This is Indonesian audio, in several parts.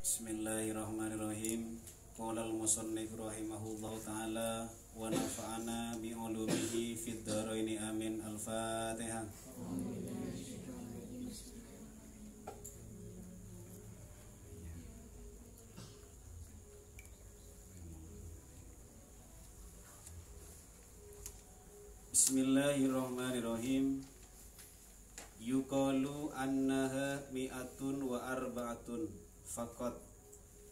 Bismillahirrahmanirrahim. Qala al-musannif rahimahullahu ta'ala wa nafa'ana bi ulumihi fid dharaini amin. Al-Fatihah. Bismillahirrahmanirrahim. Yuqalu annaha mi'atun wa arba'atun faqat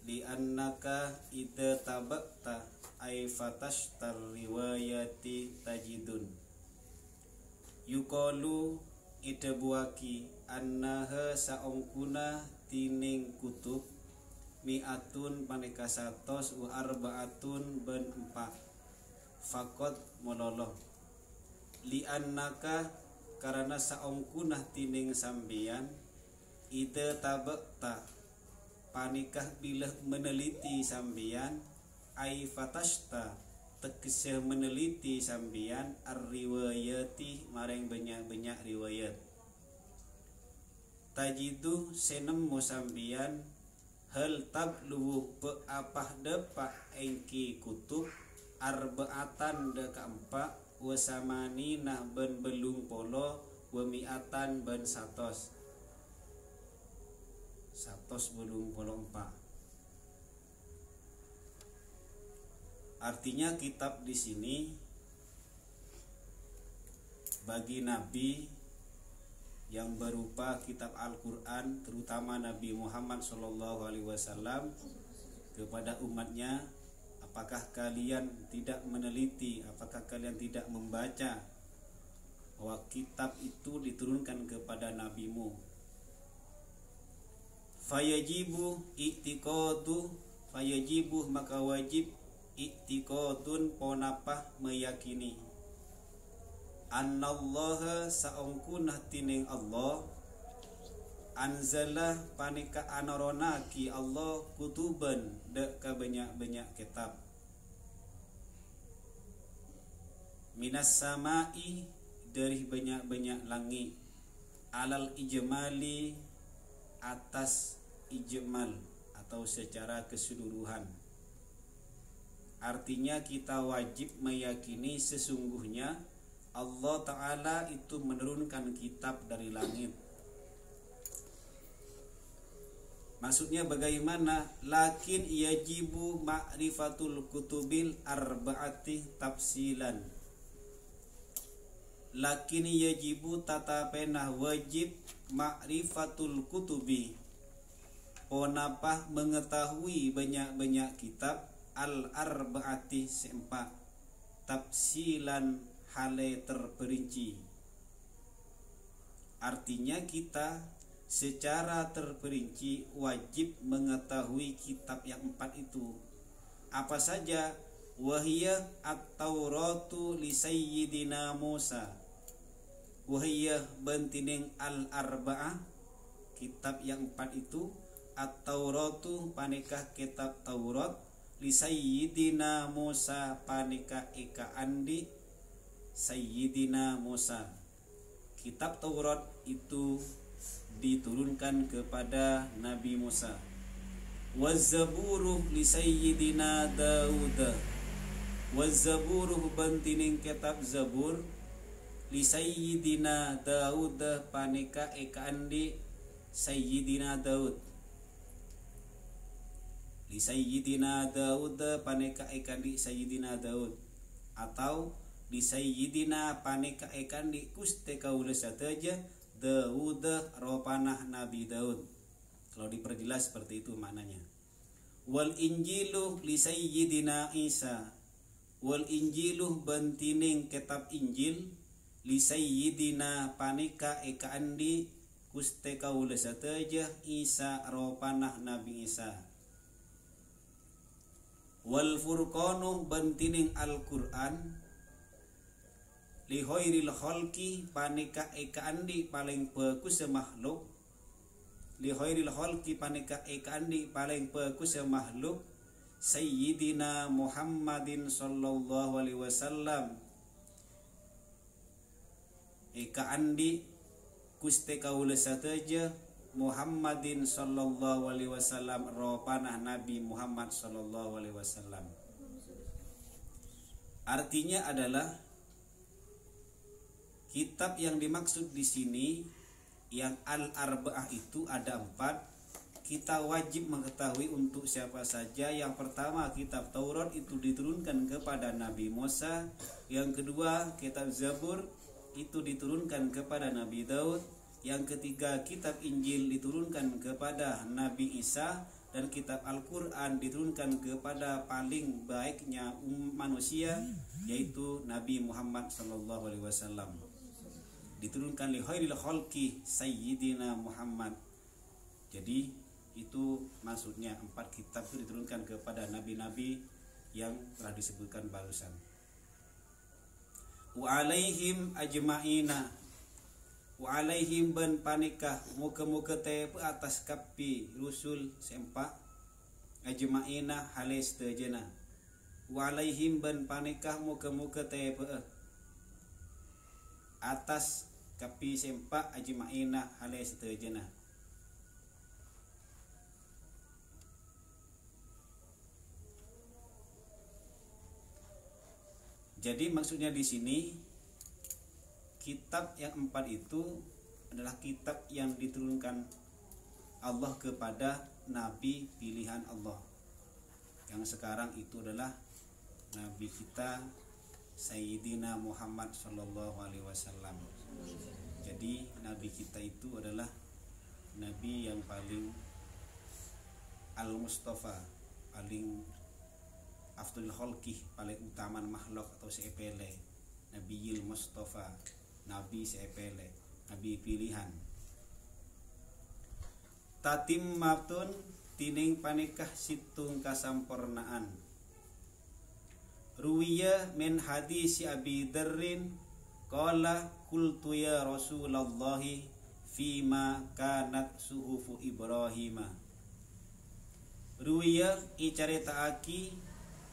li'annaka idza tabaqta ay fatashtar riwayati tajidun. Yuqalu idebuaki annaha saongkuna tining kutub mi'atun paneka satos wa arba'atun ben empat faqat mololoh li'annaka karena saongkunah tining sambian ide tabakta panikah bila meneliti sambian ai fatashta tegese meneliti sambian ar-riwayati mareng banyak-banyak riwayat tajidu senemu sambian hal tabluhu beapah depak engki kutub arba'atan de keempat wasamani nah ben belung polo wamiatan ben satos belung polo empat. Artinya kitab di sini bagi nabi yang berupa kitab Al-Quran, terutama Nabi Muhammad SAW kepada umatnya. Apakah kalian tidak meneliti, apakah kalian tidak membaca bahwa kitab itu diturunkan kepada nabimu? Fayajibu maka wajib i'tiqadun ponapah meyakini annallaha saongkunah tining Allah anzalah panika anoronaki Allah kutuban dek ka banyak-banyak kitab minas samai dari banyak-banyak langit alal ijmali atas ijmal atau secara keseluruhan. Artinya kita wajib meyakini sesungguhnya Allah Ta'ala itu menurunkan kitab dari langit. Maksudnya bagaimana? Lakin yajibu ma'rifatul kutubil arba'ati tafsilan. Lakin yajibu tatapenah wajib ma'rifatul kutubi ponapah mengetahui banyak-banyak kitab al-arba'ati seempat tafsilan hale terperinci. Artinya kita secara terperinci wajib mengetahui kitab yang empat itu. Apa saja? Wahiyah at-Tauratu li Sayyidina Musa. Wahiyah bentining al-arba'ah kitab yang empat itu at-Tauratu panikah kitab Taurat li Sayyidina Musa panikah eka andi Sayyidina Musa. Kitab Taurat itu diturunkan kepada Nabi Musa. Waz-Zaburuh li Sayyidina Daud. Waz-Zaburuh bentining kitab Zabur li Sayyidina Daud panika eka andi Sayyidina Daud. Li Sayyidina Daud panika eka andi Sayyidina Daud atau li Sayyidina panika eka andi kuste kaula sataja Daud ropanah Nabi Daud. Kalau diperjelas seperti itu maknanya. Wal Injilu li Sayyidina Isa. Wal Injilu bentining kitab Injil li Sayyidina panika eka andi kuste kaula sataja Isa ropanah Nabi Isa. Wal Furqanu bentining Al-Quran li khairil khalqi panika eka andi paling bagus makhluk. Li khairil khalqi panika eka andi paling bagus makhluk Sayyidina Muhammadin sallallahu alaihi wasallam. Eka andi kuste kaula sataja Muhammadin sallallahu alaihi wasallam ropanah Nabi Muhammad sallallahu alaihi wasallam. Artinya adalah kitab yang dimaksud di sini yang al-arba'ah itu ada 4. Kita wajib mengetahui untuk siapa saja. Yang pertama, kitab Taurat itu diturunkan kepada Nabi Musa. Yang kedua, kitab Zabur itu diturunkan kepada Nabi Daud. Yang ketiga, kitab Injil diturunkan kepada Nabi Isa. Dan kitab Al-Quran diturunkan kepada paling baiknya manusia, yaitu Nabi Muhammad SAW. Diturunkan li khairil khalqi Sayyidina Muhammad. Jadi itu maksudnya 4 kitab itu diturunkan kepada nabi-nabi yang telah disebutkan barusan. Wa alaihim ajma'ina. Wa alaihim ban panikah muka-muka te atas kapi rusul sempak ajma'ina halis tejena. Wa alaihim ban panikah muka-muka te atas kapi sempak ajma'ina halis tejena. Jadi maksudnya di sini kitab yang 4 itu adalah kitab yang diturunkan Allah kepada nabi pilihan Allah. Yang sekarang itu adalah nabi kita Sayyidina Muhammad sallallahu alaihi wasallam. Jadi nabi kita itu adalah nabi yang paling al-Mustafa, paling afdul khalqih, paling utama makhluk atau seepele. Nabiyil Mustafa, nabi seepele, nabi pilihan. Tatimmatun tining panikah situng kasampurnaan. Ruwiya min hadis Abi Dzarrin qala qultu ya Rasulullah fima kanat suhufu Ibrahim. Ruwiya icaritaaki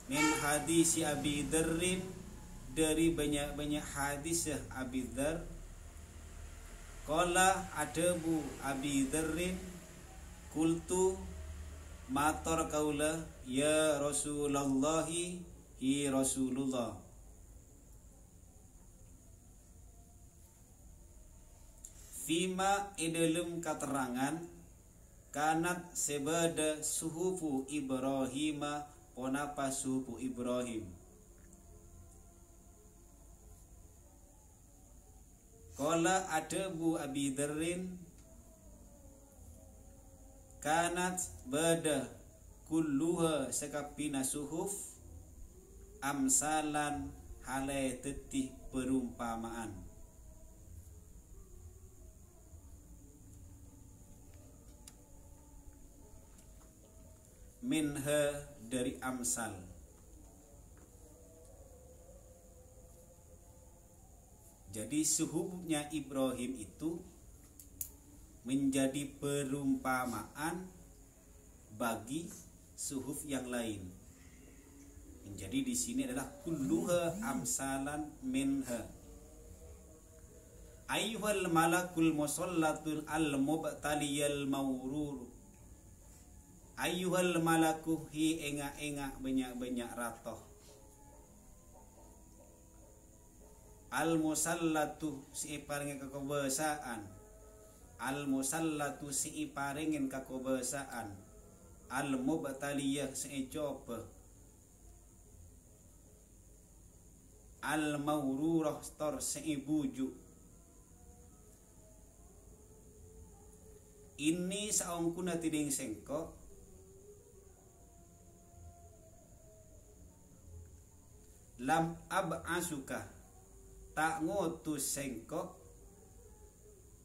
min hadis Abi Dzarrin, dari banyak-banyak hadis Abi Dzar. Qala adabu Abi Dzarrin qultu matar kaula ya Rasulullah hi Rasulullah. Fima idalum keterangan kanat sebada suhufu Ibrahim, ponapa suhufu Ibrahim. Qala adabu Abi Dzarrin kanat bada kulluha sakapina suhuf amsalan halai tetih perumpamaan. Minha dari amsal. Jadi suhufnya Ibrahim itu menjadi perumpamaan bagi suhuf yang lain. Jadi di sini adalah kulluha amsalan minha. Ayyuhal malakul musallatul al mubtaliyal mawrur. Ayyuhal malaku hi enga-enga banyak-banyak ratoh. Al musallatu si paringin kakobesaan. Al musallatu si paringin kakobesaan. Al mubtaliyah si coba. Al mawrurah stor si buju. Ini saongkuna tiding sengkok. Lam ab'asuka tak ngutus sengkok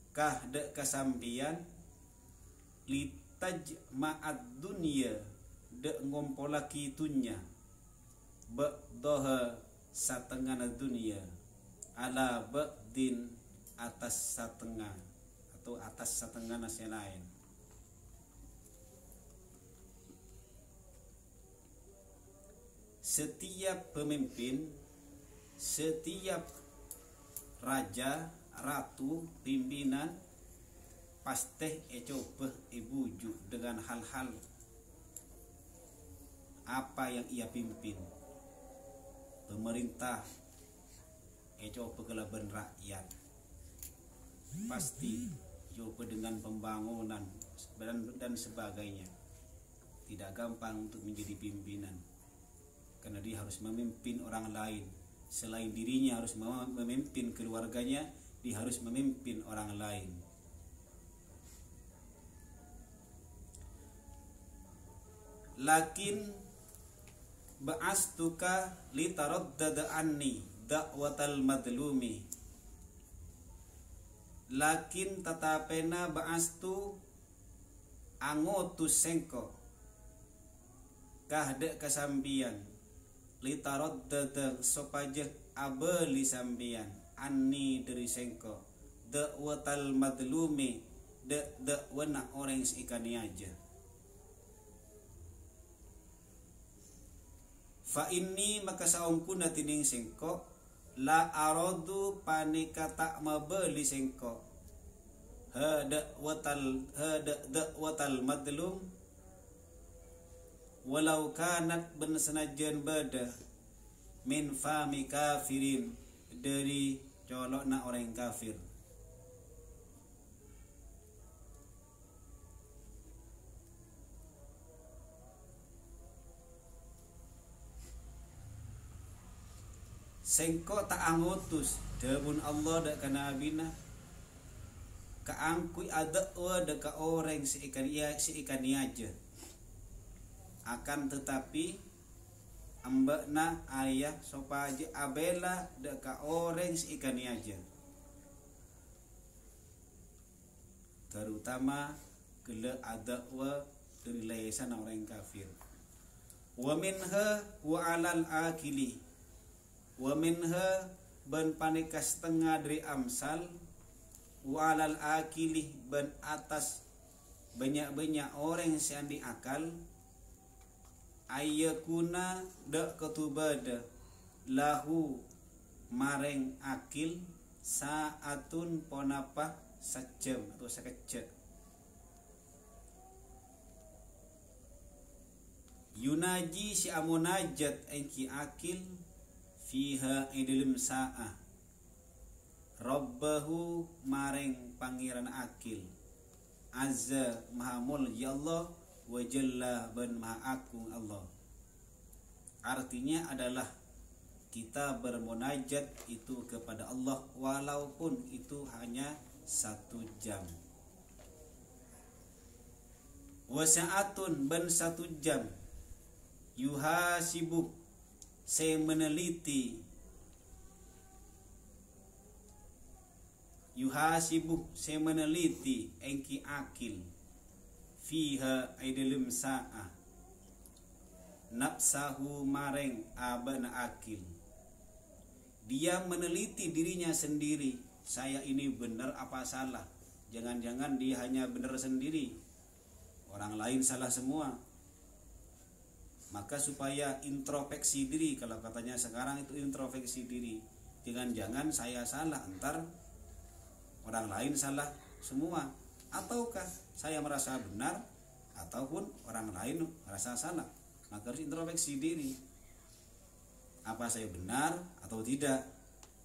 kah de kasampian litaj ma'ad dunya de ngompolaki dunya ba'daha satengah dunia ala ba'din atas setengah atau atas setengah nasi lain. Setiap pemimpin, setiap raja, ratu, pimpinan pasti coba bujuk dengan hal-hal apa yang ia pimpin. Pemerintah coba kelaban rakyat, pasti coba dengan pembangunan dan sebagainya. Tidak gampang untuk menjadi pimpinan, karena dia harus memimpin orang lain. Selain dirinya harus memimpin keluarganya, dia harus memimpin orang lain. Lakin ba'astuka litaraddada anni da'watal madlumi. Lakin tatapena ba'astu angotus sengko kahde kasambian litaraddada sopaje abeli sambian anni dari sengko da'watal madlumi wana orang ikani aja. Fa inni maka saungkuna tining sengko la aradu panika tak mabeli sengko hada watal madlum walau kanat ben senajan bada min fami kafirin dari colokna orang kafir. Sengko tak angutus debun Allah dak kana abina kaangkui ada dak ka orang si ikan aja. Akan tetapi ambakna ayah sopaje abela dak ka orang si ikan aja. Terutama kele ada dari lesan orang kafir. Wa minha wa alal akili wa minha ban panika setengah dari amsal walal akili ban atas banyak-banyak orang yang di akal ayyakuna dak ketubada lahu mareng akil saatun ponapa sejam atau sekejap yunaji si amunajat engki akil fiha idilum sa'ah rabbahu mareng pangeran akil azza mahamul ya Allah wa jalla ban maha agung Allah. Artinya adalah kita bermunajat itu kepada Allah walaupun itu hanya 1 jam. Wa sa'atun ban 1 jam yuhasibuk saya meneliti yuhasibu saya meneliti engki akil fiha aidalim sa'ah nafsahu mareng abana akil. Dia meneliti dirinya sendiri, saya ini benar apa salah. Jangan-jangan dia hanya benar sendiri, orang lain salah semua. Maka supaya introspeksi diri, kalau katanya sekarang itu introspeksi diri, jangan-jangan saya salah, entar orang lain salah semua, ataukah saya merasa benar ataupun orang lain merasa salah. Maka harus introspeksi diri, apa saya benar atau tidak,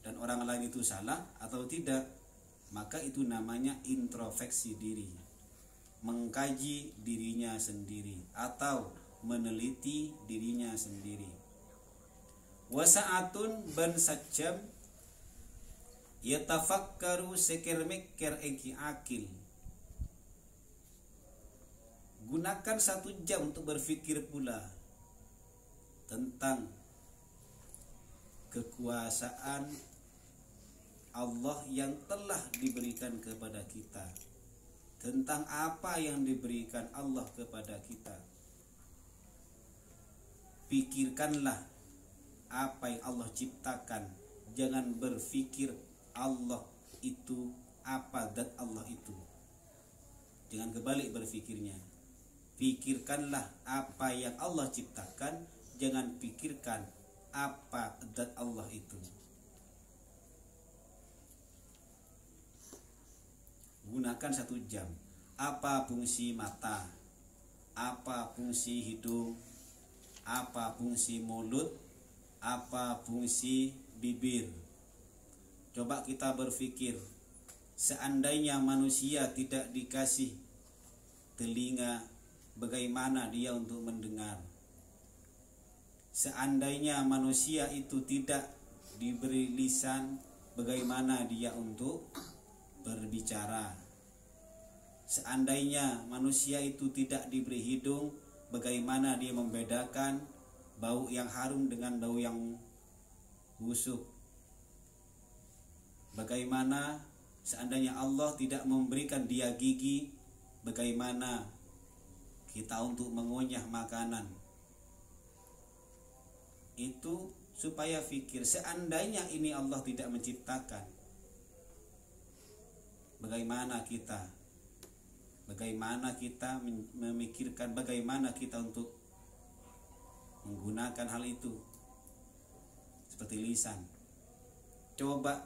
dan orang lain itu salah atau tidak. Maka itu namanya introspeksi diri, mengkaji dirinya sendiri atau meneliti dirinya sendiri. Wasa'atun ban sajam yatafakkaru sekir mikir engki akil. Gunakan 1 jam untuk berpikir pula tentang kekuasaan Allah yang telah diberikan kepada kita, tentang apa yang diberikan Allah kepada kita. Pikirkanlah apa yang Allah ciptakan. Jangan berpikir Allah itu apa, zat Allah itu. Jangan kebalik berpikirnya. Pikirkanlah apa yang Allah ciptakan. Jangan pikirkan apa zat Allah itu. Gunakan 1 jam. Apa fungsi mata? Apa fungsi hidung? Apa fungsi mulut? Apa fungsi bibir? Coba kita berpikir, seandainya manusia tidak dikasih telinga, bagaimana dia untuk mendengar? Seandainya manusia itu tidak diberi lisan, bagaimana dia untuk berbicara? Seandainya manusia itu tidak diberi hidung, bagaimana dia membedakan bau yang harum dengan bau yang busuk? Bagaimana seandainya Allah tidak memberikan dia gigi, bagaimana kita untuk mengunyah makanan? Itu supaya fikir, seandainya ini Allah tidak menciptakan, bagaimana kita memikirkan bagaimana kita untuk menggunakan hal itu. Seperti lisan, coba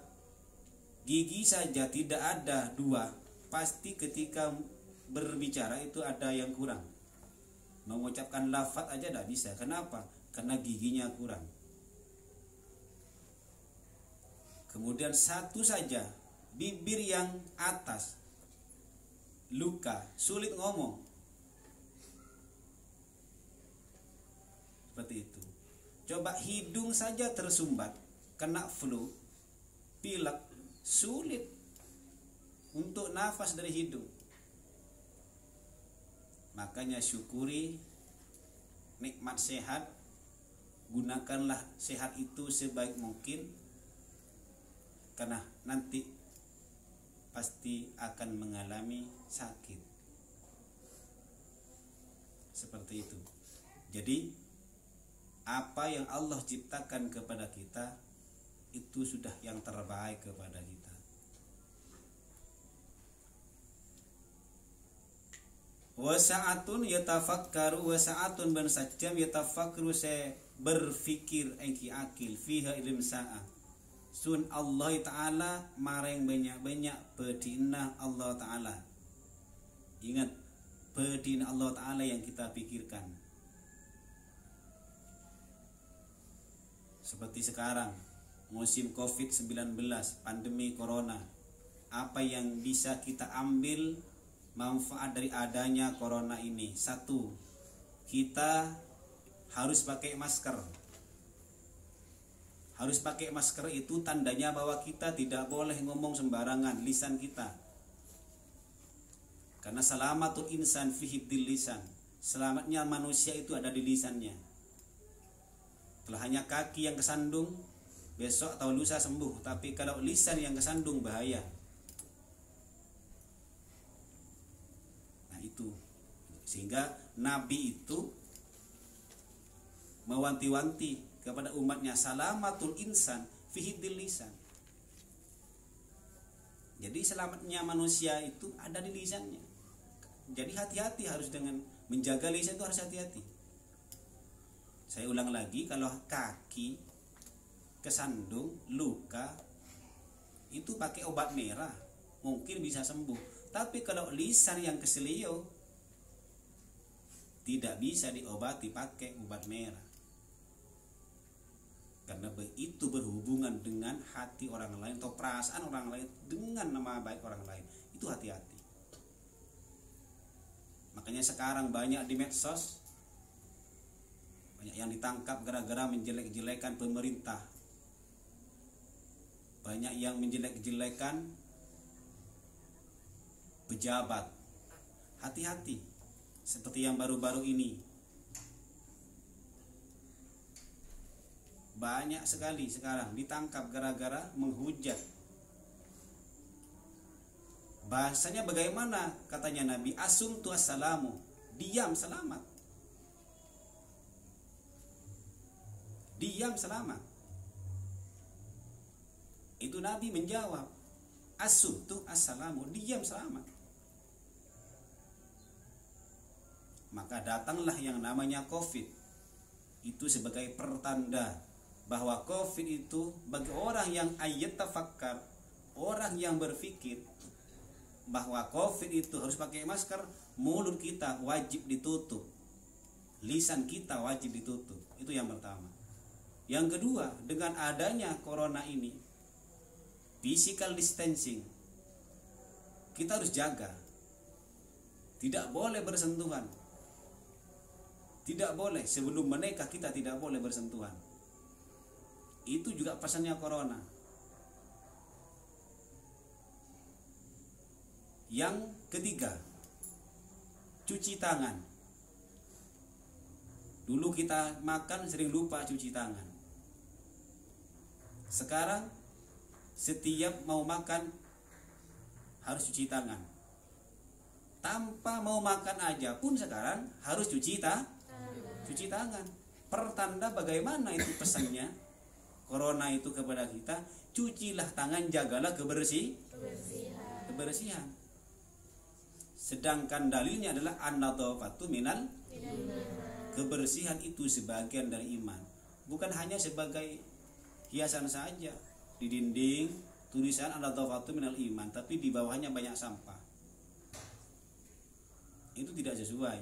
gigi saja tidak ada 2, pasti ketika berbicara itu ada yang kurang. Mengucapkan lafaz aja tidak bisa. Kenapa? Karena giginya kurang. Kemudian 1 saja, bibir yang atas luka, sulit ngomong. Seperti itu. Coba hidung saja tersumbat, kena flu, pilek, sulit untuk nafas dari hidung. Makanya syukuri nikmat sehat, gunakanlah sehat itu sebaik mungkin, karena nanti pasti akan mengalami sakit. Seperti itu. Jadi apa yang Allah ciptakan kepada kita itu sudah yang terbaik kepada kita. Wa sa'atun yatafakkaru, wa sa'atun ban sajam yatafakkaru, saya berfikir engki akil fiha ilm sa'ah. Sun Allah Ta'ala mareng banyak-banyak pedina Allah Ta'ala. Ingat, pedina Allah Ta'ala yang kita pikirkan. Seperti sekarang musim COVID-19, pandemi corona. Apa yang bisa kita ambil manfaat dari adanya corona ini? 1, kita harus pakai masker. Harus pakai masker itu tandanya bahwa kita tidak boleh ngomong sembarangan lisan kita. Karena salamatul insan fi hifdzil lisan. Selamatnya manusia itu ada di lisannya. Kalau hanya kaki yang kesandung, besok atau lusa sembuh. Tapi kalau lisan yang kesandung, bahaya. Nah itu. Sehingga Nabi itu mewanti-wanti kepada umatnya, salamatul insan fi hifdzil lisan. Jadi selamatnya manusia itu ada di lisannya. Jadi hati-hati harus dengan menjaga lisan itu, harus hati-hati. Saya ulang lagi, kalau kaki kesandung luka itu pakai obat merah mungkin bisa sembuh. Tapi kalau lisan yang keselio tidak bisa diobati pakai obat merah. Karena itu berhubungan dengan hati orang lain atau perasaan orang lain dengan nama baik orang lain. Itu hati-hati. Makanya sekarang banyak di medsos, banyak yang ditangkap gara-gara menjelek-jelekan pemerintah. Banyak yang menjelek-jelekan pejabat. Hati-hati. Seperti yang baru-baru ini. Banyak sekali sekarang ditangkap gara-gara menghujat. Bahasanya bagaimana? Katanya Nabi, asumtu assalamu, diam selamat. Diam selamat. Itu Nabi menjawab, asumtu assalamu, diam selamat. Maka datanglah yang namanya COVID. Itu sebagai pertanda bahwa COVID itu bagi orang yang ayat tafakkar, orang yang berfikir, bahwa COVID itu harus pakai masker, mulut kita wajib ditutup, lisan kita wajib ditutup. Itu yang pertama. Yang kedua, dengan adanya corona ini, physical distancing kita harus jaga. Tidak boleh bersentuhan. Tidak boleh, sebelum menikah kita tidak boleh bersentuhan. Itu juga pesannya corona. Yang ketiga, cuci tangan. Dulu kita makan sering lupa cuci tangan. Sekarang setiap mau makan harus cuci tangan. Tanpa mau makan aja pun sekarang harus cuci tangan. Pertanda bagaimana itu pesannya corona itu kepada kita, cucilah tangan, jagalah kebersihan. Sedangkan dalilnya adalah an-nadhafatu minal, kebersihan itu sebagian dari iman. Bukan hanya sebagai hiasan saja di dinding tulisan an-nadhafatu minal iman, tapi di bawahnya banyak sampah. Itu tidak sesuai.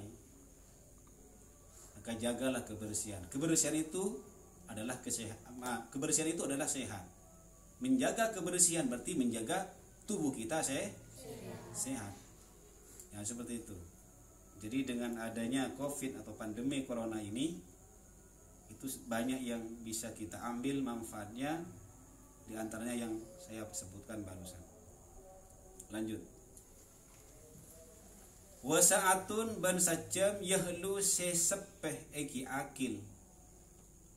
Maka jagalah kebersihan. Kebersihan itu adalah kebersihan itu adalah sehat. Menjaga kebersihan berarti menjaga tubuh kita sehat. Ya, seperti itu. Jadi dengan adanya COVID atau pandemi corona ini, itu banyak yang bisa kita ambil manfaatnya, di antaranya yang saya sebutkan barusan. Lanjut. Wasa'atun ban sajam yahlu sesepeh eki akil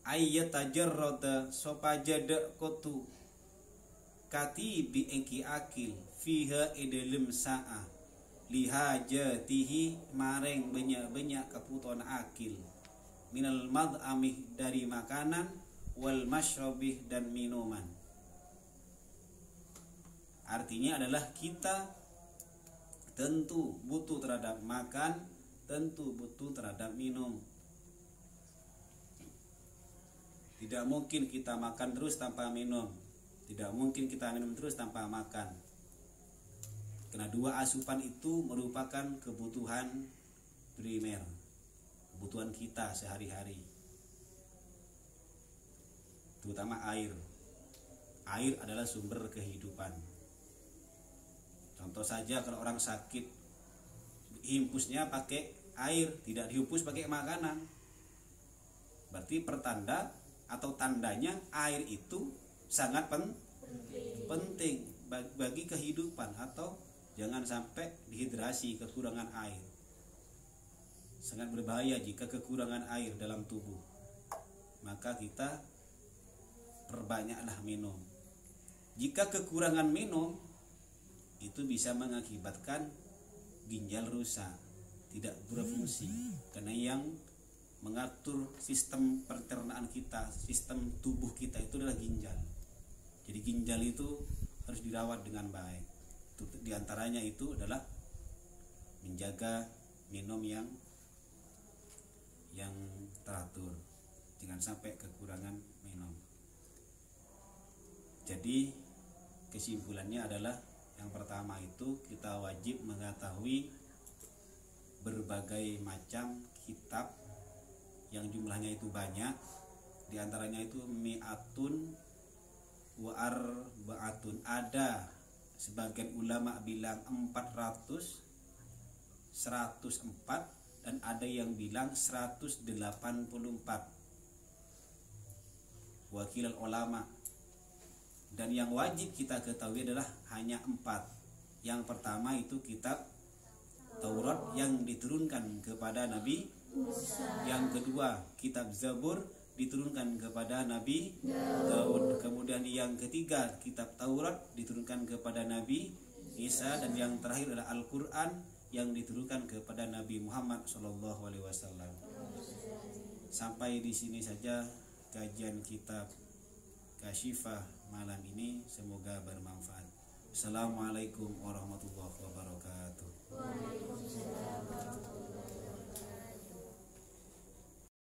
ayat tajarrada sopajada kotu kati bi eki akil fiha idilum sa'a lihajatihi mareng banyak kebutuhan akil minal mad'amih dari makanan wal masyrabih dan minuman. Artinya adalah kita tentu butuh terhadap makan, tentu butuh terhadap minum. Tidak mungkin kita makan terus tanpa minum, tidak mungkin kita minum terus tanpa makan. Karena dua asupan itu merupakan kebutuhan primer, kebutuhan kita sehari-hari. Terutama air. Air adalah sumber kehidupan. Contoh saja kalau orang sakit, himpusnya pakai air, tidak dihempus pakai makanan. Berarti pertanda atau tandanya air itu sangat penting bagi kehidupan, atau jangan sampai dehidrasi, kekurangan air. Sangat berbahaya jika kekurangan air dalam tubuh. Maka kita perbanyaklah minum. Jika kekurangan minum, itu bisa mengakibatkan ginjal rusak, tidak berfungsi. Karena yang mengatur sistem pencernaan kita, sistem tubuh kita itu adalah ginjal. Jadi ginjal itu harus dirawat dengan baik. Di antaranya itu adalah menjaga minum yang teratur, jangan sampai kekurangan minum. Jadi kesimpulannya adalah yang pertama itu kita wajib mengetahui berbagai macam kitab yang jumlahnya itu banyak. Di antaranya itu mi'atun wa arba'atun, ada sebagian ulama bilang 400, 104, dan ada yang bilang 184 wakilal ulama. Dan yang wajib kita ketahui adalah hanya 4. Yang pertama itu kitab Taurat yang diturunkan kepada Nabi Musa. Yang kedua kitab Zabur diturunkan kepada Nabi Daud. Kemudian yang ketiga kitab Taurat diturunkan kepada Nabi Isa. Dan yang terakhir adalah Al-Quran yang diturunkan kepada Nabi Muhammad SAW. Sampai di sini saja kajian kitab Kasyifah malam ini, semoga bermanfaat. Assalamualaikum warahmatullahi wabarakatuh. Waalaikumsalam warahmatullahi wabarakatuh.